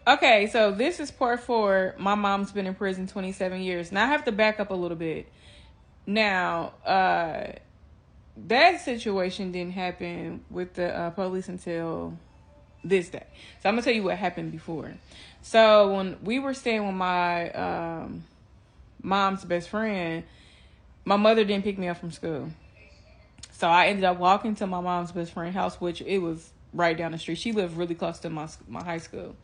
Okay, so this is part four. My mom's been in prison 27 years. Now I have to back up a little bit. Now, that situation didn't happen with the police until this day. So I'm gonna tell you what happened before. So when we were staying with my mom's best friend, my mother didn't pick me up from school. So I ended up walking to my mom's best friend's house, which it was right down the street. She lived really close to my high school.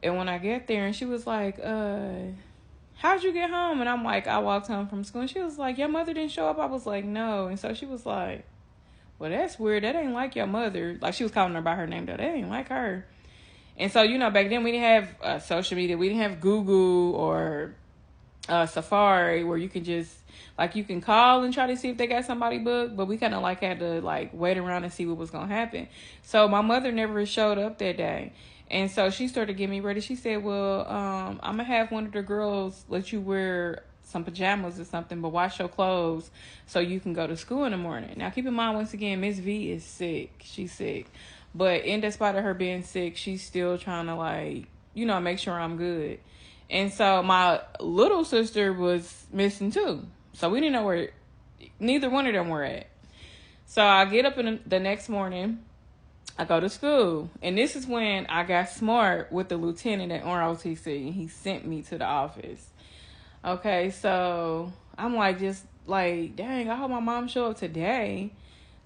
And when I get there, and she was like, how'd you get home? And I'm like, I walked home from school. And she was like, your mother didn't show up? I was like, no. And so she was like, well, that's weird. That ain't like your mother. Like, she was calling her by her name, though. That ain't like her. And so, back then we didn't have social media. We didn't have Google or Safari where you can just, like, you can call and try to see if they got somebody booked. But we kind of, like, had to, like, wait around and see what was going to happen. So my mother never showed up that day. And so she started getting me ready. She said, well, I'm going to have one of the girls let you wear some pajamas or something, but wash your clothes so you can go to school in the morning. Now, keep in mind, once again, Miss V is sick. She's sick. But in despite of her being sick, she's still trying to, like, make sure I'm good. And so my little sister was missing too. So we didn't know where neither one of them were at. So I get up in the next morning. I go to school, and this is when I got smart with the lieutenant at ROTC. He sent me to the office. Okay, so I'm like, just like, dang, I hope my mom show up today.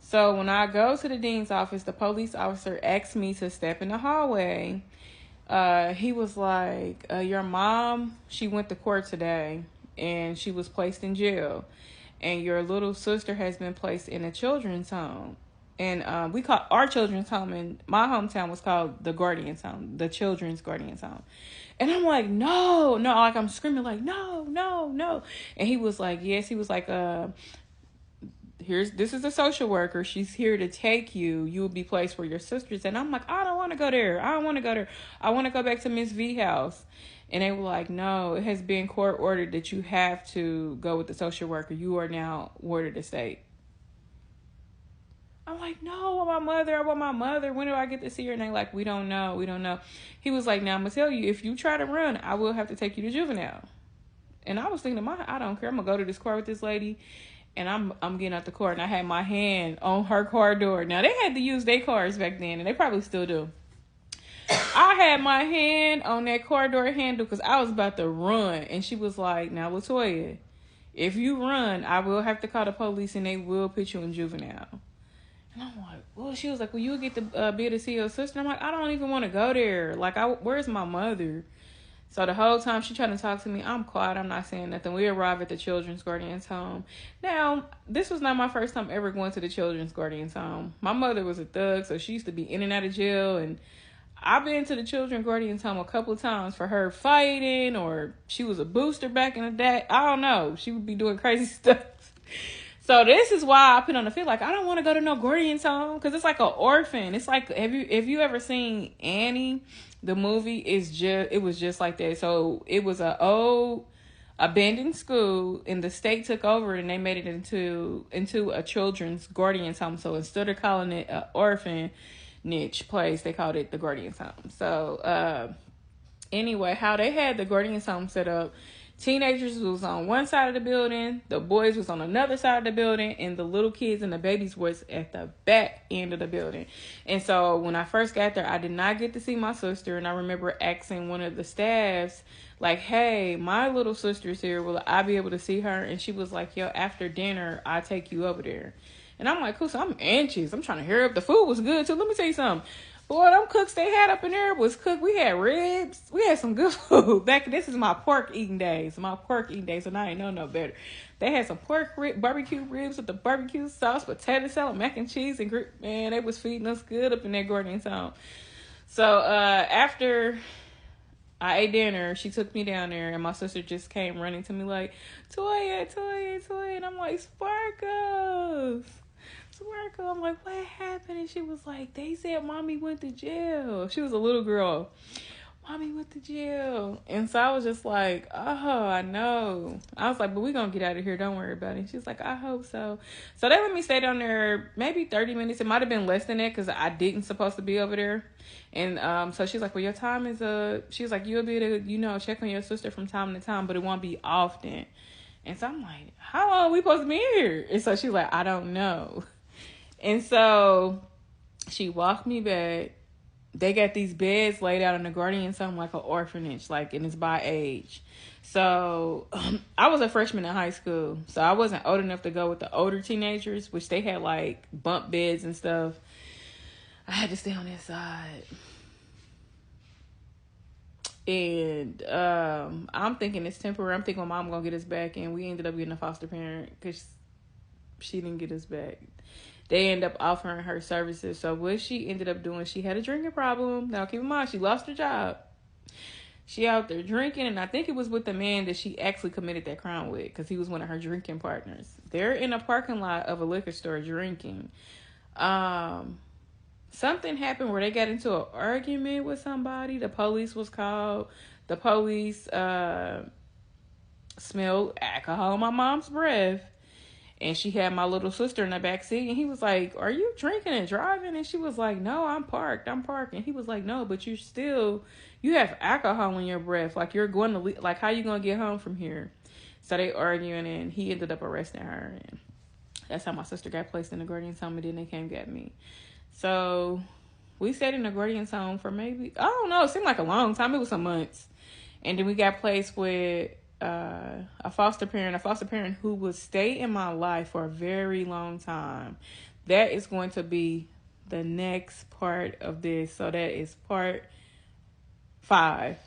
So when I go to the dean's office, the police officer asked me to step in the hallway. He was like, your mom, she went to court today, and she was placed in jail. And your little sister has been placed in a children's home. And we call our children's home in my hometown was called the Guardian's Home, the Children's Guardian's Home. And I'm like, no, like I'm screaming like, no. And he was like, yes. He was like, this is a social worker. She's here to take you. You will be placed where your sister's. And I'm like, I don't want to go there. I want to go back to Miss V house. And they were like, no, it has been court ordered that you have to go with the social worker. You are now ward of the state. I'm like, no, I want my mother. When do I get to see her? And they like, we don't know. He was like, now I'm going to tell you, if you try to run, I will have to take you to juvenile. And I was thinking, I don't care. I'm going to go to this court with this lady. And I'm getting out the court. And I had my hand on her car door. Now, they had to use their cars back then. And they probably still do. I had my hand on that car door handle because I was about to run. And she was like, now, Latoya, if you run, I will have to call the police and they will put you in juvenile. And I'm like, well, she was like, well, you'll get to be able to see your sister. I'm like, I don't even want to go there. Like, where's my mother? So the whole time she trying to talk to me, I'm quiet. I'm not saying nothing. We arrive at the Children's Guardian's Home. Now, this was not my first time ever going to the Children's Guardian's Home. My mother was a thug, so she used to be in and out of jail. And I've been to the Children's Guardian's Home a couple of times for her fighting, or she was a booster back in the day. I don't know. She would be doing crazy stuff. So this is why I put on the field, like, I don't want to go to no Guardian's home, because it's like an orphan. It's like, if you ever seen Annie, the movie, it was just like that. So it was a old abandoned school, and the state took over and they made it into a children's Guardian's home. So instead of calling it an orphanage place, they called it the Guardian's home. So anyway, how they had the Guardian's home set up, teenagers was on one side of the building, the boys was on another side of the building, and the little kids and the babies was at the back end of the building. And so when I first got there, I did not get to see my sister, and I remember asking one of the staffs, like, hey, my little sister's here, will I be able to see her? And she was like, yo, after dinner, I'll take you over there. And I'm like, cool, so I'm anxious. I'm trying to hurry up. The food was good, too. Let me tell you something. Boy, them cooks they had up in there was cooked. We had ribs. We had some good food. This is my pork eating days. And I ain't know no better. They had some barbecue ribs with the barbecue sauce, potato salad, mac and cheese, and man, they was feeding us good up in that Guardian's home. So after I ate dinner, she took me down there, and my sister just came running to me like, Toya. And I'm like, Sparkles. I'm like, what happened? And she was like, they said mommy went to jail. She was a little girl. Mommy went to jail. And so I was just like, oh, I know. I was like, but we going to get out of here. Don't worry about it. She's like, I hope so. So they let me stay down there maybe 30 minutes. It might have been less than that because I didn't supposed to be over there. And so she's like, well, your time is she was like, you'll be able to, check on your sister from time to time, but it won't be often. And so I'm like, how long are we supposed to be here? And so she's like, I don't know. And so she walked me back. They got these beds laid out in the Guardian's Home like an orphanage, like, and it's by age. So I was a freshman in high school, so I wasn't old enough to go with the older teenagers, which they had like bunk beds and stuff. I had to stay on that side. And I'm thinking it's temporary. I'm thinking my mom gonna get us back, and we ended up getting a foster parent because she didn't get us back. They ended up offering her services. So what she ended up doing, she had a drinking problem. Now keep in mind, she lost her job. She out there drinking, and I think it was with the man that she actually committed that crime with, because he was one of her drinking partners. They're in a parking lot of a liquor store drinking. Something happened where they got into an argument with somebody. The police was called. The police smelled alcohol in my mom's breath. And she had my little sister in the back seat. And he was like, are you drinking and driving? And she was like, no, I'm parked. And he was like, no, but you have alcohol in your breath. Like, you're going to, like, how you going to get home from here? So they arguing, and he ended up arresting her. And that's how my sister got placed in the Guardian's Home, and then they came get me. So we stayed in the Guardian's Home for maybe, I don't know, it seemed like a long time. It was some months. And then we got placed with a foster parent who would stay in my life for a very long time. That is going to be the next part of this. So that is part 5.